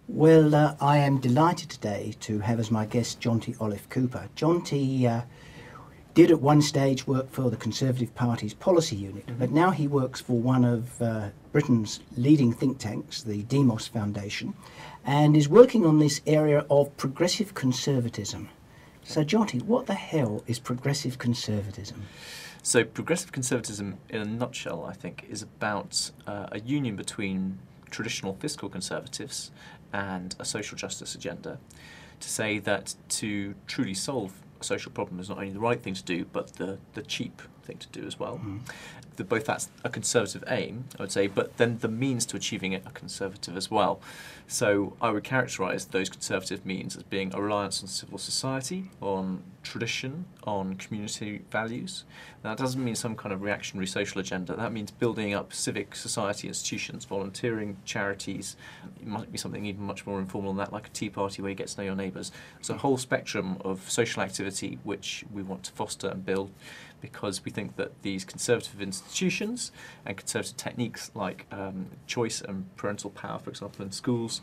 Well, I am delighted today to have as my guest Jonty Olliff-Cooper. Jonty did at one stage work for the Conservative Party's policy unit, but now he works for one of Britain's leading think tanks, the Demos Foundation, and is working on this area of progressive conservatism. So, Jonty, what the hell is progressive conservatism? So progressive conservatism, in a nutshell, I think, is about a union between traditional fiscal conservatives and a social justice agenda, to say that to truly solve a social problem is not only the right thing to do, but the cheap thing to do as well. Both that's a conservative aim, I would say, but then the means to achieving it are conservative as well. So I would characterise those conservative means as being a reliance on civil society, on tradition, on community values. Now, that doesn't mean some kind of reactionary social agenda. That means building up civic society institutions, volunteering, charities. It might be something even much more informal than that, like a tea party where you get to know your neighbours. It's a whole spectrum of social activity which we want to foster and build, because we think that these conservative institutions and conservative techniques like choice and parental power, for example, in schools,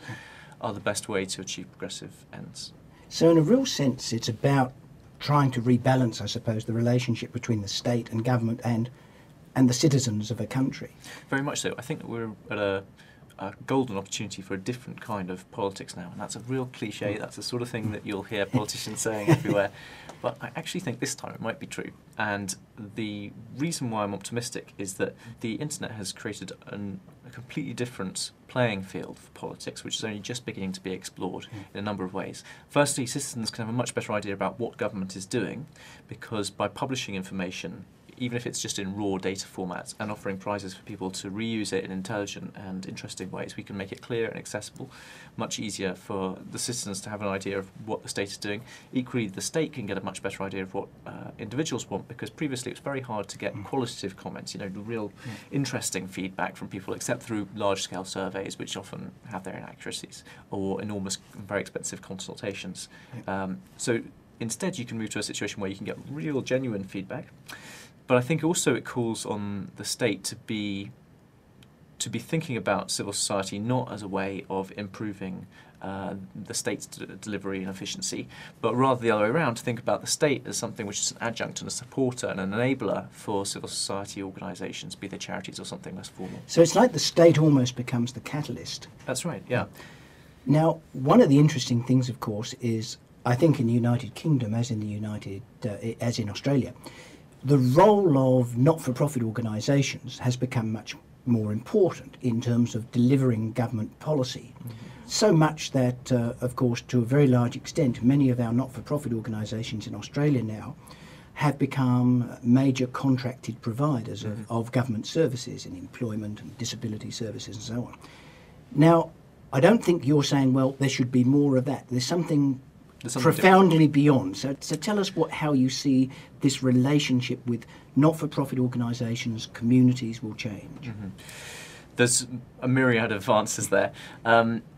are the best way to achieve progressive ends. So in a real sense, it's about trying to rebalance, I suppose, the relationship between the state and government and the citizens of a country. Very much so. I think that we're at a golden opportunity for a different kind of politics now, and that's a real cliche. That's the sort of thing that you'll hear politicians saying everywhere. But I actually think this time it might be true. And the reason why I'm optimistic is that the internet has created a completely different playing field for politics, which is only just beginning to be explored in a number of ways. Firstly, citizens can have a much better idea about what government is doing, because by publishing information, even if it's just in raw data formats, and offering prizes for people to reuse it in intelligent and interesting ways, we can make it clear and accessible, much easier for the citizens to have an idea of what the state is doing. Equally, the state can get a much better idea of what individuals want, because previously it was very hard to get qualitative comments, the real interesting feedback from people, except through large-scale surveys, which often have their inaccuracies, or enormous, very expensive consultations. So instead, you can move to a situation where you can get real, genuine feedback. But I think also it calls on the state to be thinking about civil society not as a way of improving the state's delivery and efficiency, but rather the other way around, to think about the state as something which is an adjunct and a supporter and an enabler for civil society organisations, be they charities or something less formal. So it's like the state almost becomes the catalyst. That's right, yeah. Now, one of the interesting things, of course, is I think in the United Kingdom, as in Australia, the role of not-for-profit organisations has become much more important in terms of delivering government policy. So much that, of course, to a very large extent, many of our not-for-profit organisations in Australia now have become major contracted providers of government services in employment and disability services and so on. Now, I don't think you're saying, well, there should be more of that. There's something profoundly beyond. So tell us how you see this relationship with not-for-profit organisations, communities will change. There's a myriad of answers there.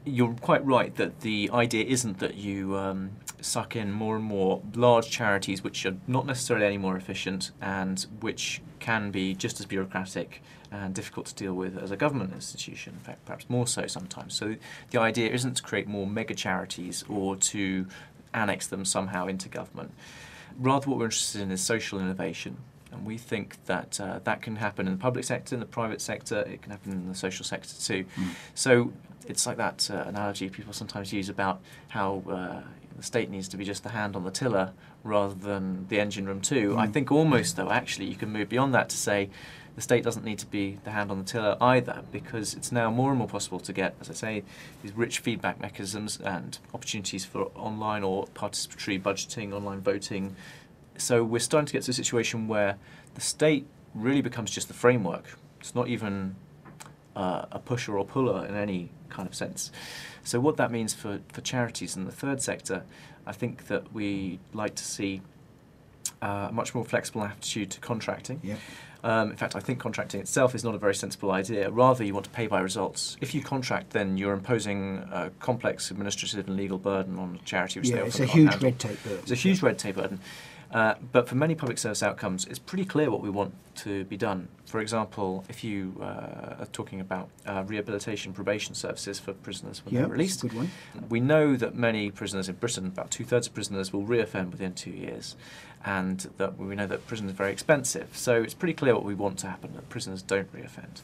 You're quite right that the idea isn't that you suck in more and more large charities which are not necessarily any more efficient and which can be just as bureaucratic and difficult to deal with as a government institution, in fact perhaps more so sometimes. So the idea isn't to create more mega charities or to annex them somehow into government. Rather, what we're interested in is social innovation. And we think that that can happen in the public sector, in the private sector, it can happen in the social sector too. So it's like that analogy people sometimes use about how the state needs to be just the hand on the tiller rather than the engine room too. I think almost, though, actually, you can move beyond that to say the state doesn't need to be the hand on the tiller either, because it's now more and more possible to get, as I say, these rich feedback mechanisms and opportunities for online or participatory budgeting, online voting. So we're starting to get to a situation where the state really becomes just the framework. It's not even a pusher or puller in any kind of sense. So what that means for charities in the third sector, I think that we like to see a much more flexible attitude to contracting. In fact, I think contracting itself is not a very sensible idea. Rather, you want to pay by results. If you contract, then you're imposing a complex administrative and legal burden on a charity which they often it's a can't huge handle. red tape burden. It's a huge red tape burden. But for many public service outcomes, it's pretty clear what we want to be done. For example, if you are talking about rehabilitation probation services for prisoners when they're released, good one. We know that many prisoners in Britain, about 2/3 of prisoners, will reoffend within 2 years, and that we know that prison is very expensive. So it's pretty clear what we want to happen, that prisoners don't reoffend.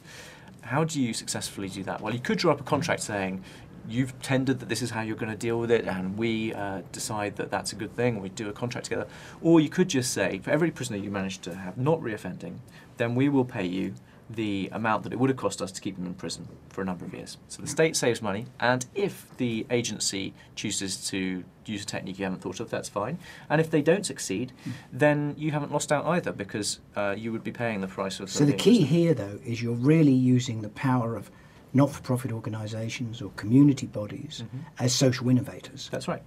How do you successfully do that? Well, you could draw up a contract saying, you've tendered that this is how you're going to deal with it, and we decide that that's a good thing, we do a contract together. Or you could just say, for every prisoner you manage to have not reoffending, then we will pay you the amount that it would have cost us to keep them in prison for a number of years. So the state saves money, and if the agency chooses to use a technique you haven't thought of, that's fine. And if they don't succeed, then you haven't lost out either, because you would be paying the price of... So the key here, though, is you're really using the power of not-for-profit organisations or community bodies as social innovators. That's right.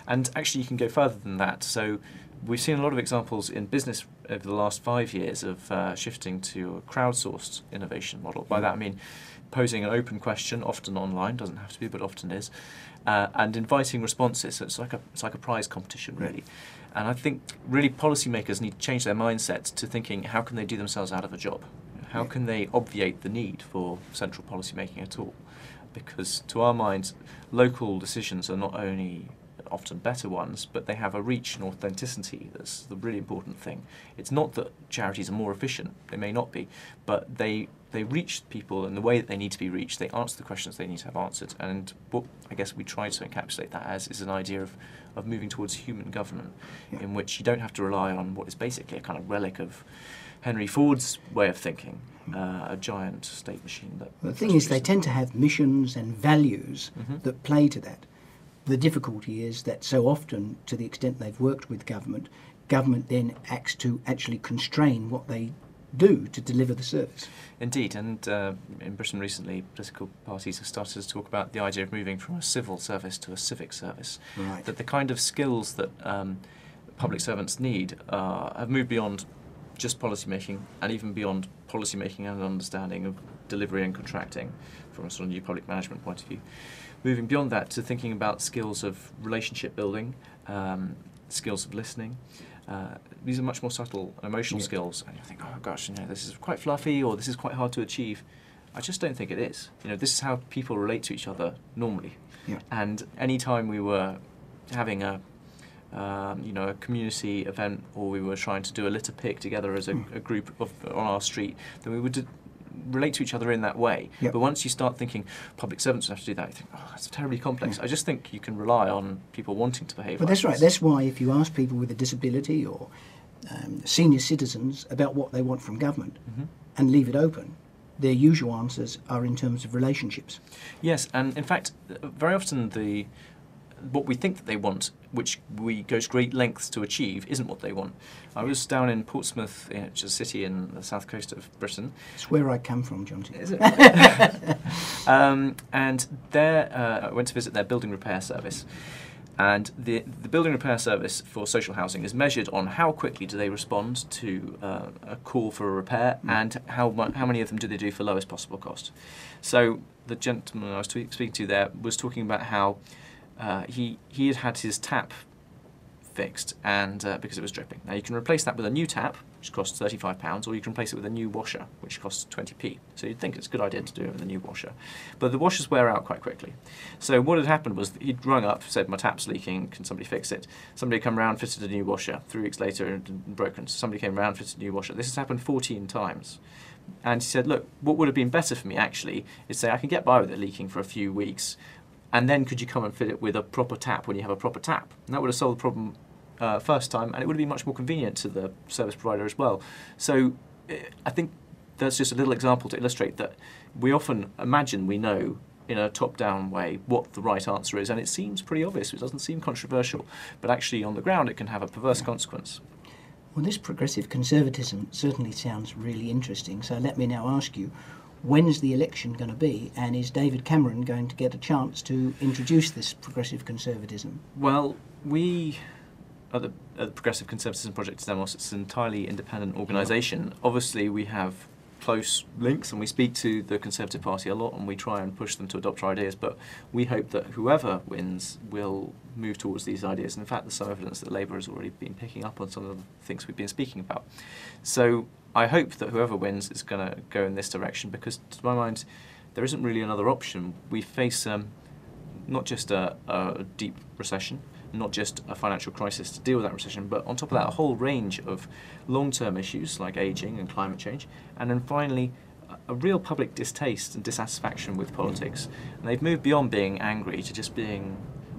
And actually you can go further than that. So we've seen a lot of examples in business over the last 5 years of shifting to a crowdsourced innovation model. By that I mean posing an open question, often online, doesn't have to be, but often is, and inviting responses. So it's like a prize competition, really. And I think really policymakers need to change their mindset to thinking, how can they do themselves out of a job? How can they obviate the need for central policy making at all? Because to our minds, local decisions are not only often better ones, but they have a reach and authenticity that's the really important thing. It's not that charities are more efficient, they may not be, but they reach people in the way that they need to be reached, they answer the questions they need to have answered, and what I guess we try to encapsulate that as is an idea of moving towards human government, in which you don't have to rely on what is basically a kind of relic of Henry Ford's way of thinking, a giant state machine. The thing is, they tend to have missions and values that play to that. The difficulty is that so often, to the extent they've worked with government then acts to actually constrain what they do to deliver the service. Indeed, and in Britain recently, political parties have started to talk about the idea of moving from a civil service to a civic service. Right. That the kind of skills that public servants need have moved beyond just policy making, and even beyond policy making and understanding of delivery and contracting from a sort of new public management point of view. Moving beyond that to thinking about skills of relationship building, skills of listening. These are much more subtle emotional skills, and you think, oh gosh, this is quite fluffy, or this is quite hard to achieve. I just don't think it is. This is how people relate to each other normally. Yeah. And any time we were having a community event, or we were trying to do a litter pick together as a group on our street, then we would relate to each other in that way. Yep. But once you start thinking public servants have to do that, you think, oh, that's terribly complex. I just think you can rely on people wanting to behave. But that's right. That's why if you ask people with a disability or senior citizens about what they want from government and leave it open, their usual answers are in terms of relationships. Yes, and in fact, very often what we think that they want, which we go to great lengths to achieve, isn't what they want. I was down in Portsmouth, which is a city in the south coast of Britain. It's where I come from, Jonty. Is it? And there I went to visit their building repair service. And the building repair service for social housing is measured on how quickly do they respond to a call for a repair, and how many of them do they do for lowest possible cost. So the gentleman I was speaking to there was talking about how he had his tap fixed, and because it was dripping. Now you can replace that with a new tap, which costs £35, or you can replace it with a new washer, which costs 20p. So you'd think it's a good idea to do it with a new washer. But the washers wear out quite quickly. So what had happened was he'd rung up, said, my tap's leaking, can somebody fix it? Somebody had come round, fitted a new washer. 3 weeks later, it had broken. So somebody came round, fitted a new washer. This has happened 14 times. And he said, look, what would have been better for me, actually, is say I can get by with it leaking for a few weeks, and then could you come and fit it with a proper tap when you have a proper tap? And that would have solved the problem first time, and it would have been much more convenient to the service provider as well. So I think that's just a little example to illustrate that we often imagine we know in a top-down way what the right answer is, and it seems pretty obvious, it doesn't seem controversial, but actually on the ground it can have a perverse consequence. Well, this progressive conservatism certainly sounds really interesting, so let me now ask you, when's the election going to be, and is David Cameron going to get a chance to introduce this progressive conservatism? Well, we at the Progressive Conservatism Project Demos, it's an entirely independent organisation. Obviously, we have close links, and we speak to the Conservative Party a lot, and we try and push them to adopt our ideas, but we hope that whoever wins will move towards these ideas. And in fact, there's some evidence that Labour has already been picking up on some of the things we've been speaking about. So I hope that whoever wins is going to go in this direction, because to my mind, there isn't really another option. We face not just a deep recession, not just a financial crisis to deal with that recession, but on top of that, a whole range of long-term issues like ageing and climate change, and then finally, a real public distaste and dissatisfaction with politics. And they've moved beyond being angry to just being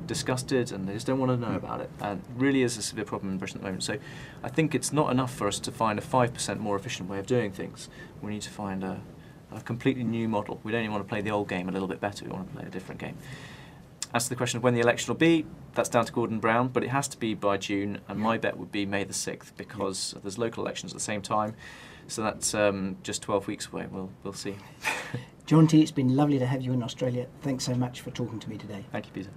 disgusted, and they just don't want to know about it. And it really is a severe problem in Britain at the moment. So I think it's not enough for us to find a 5% more efficient way of doing things. We need to find a completely new model. We don't even want to play the old game a little bit better, we want to play a different game. As to the question of when the election will be, that's down to Gordon Brown, but it has to be by June, and my bet would be May the 6th, because there's local elections at the same time, so that's just 12 weeks away. We'll see. Jonty, it's been lovely to have you in Australia. Thanks so much for talking to me today. Thank you, Peter.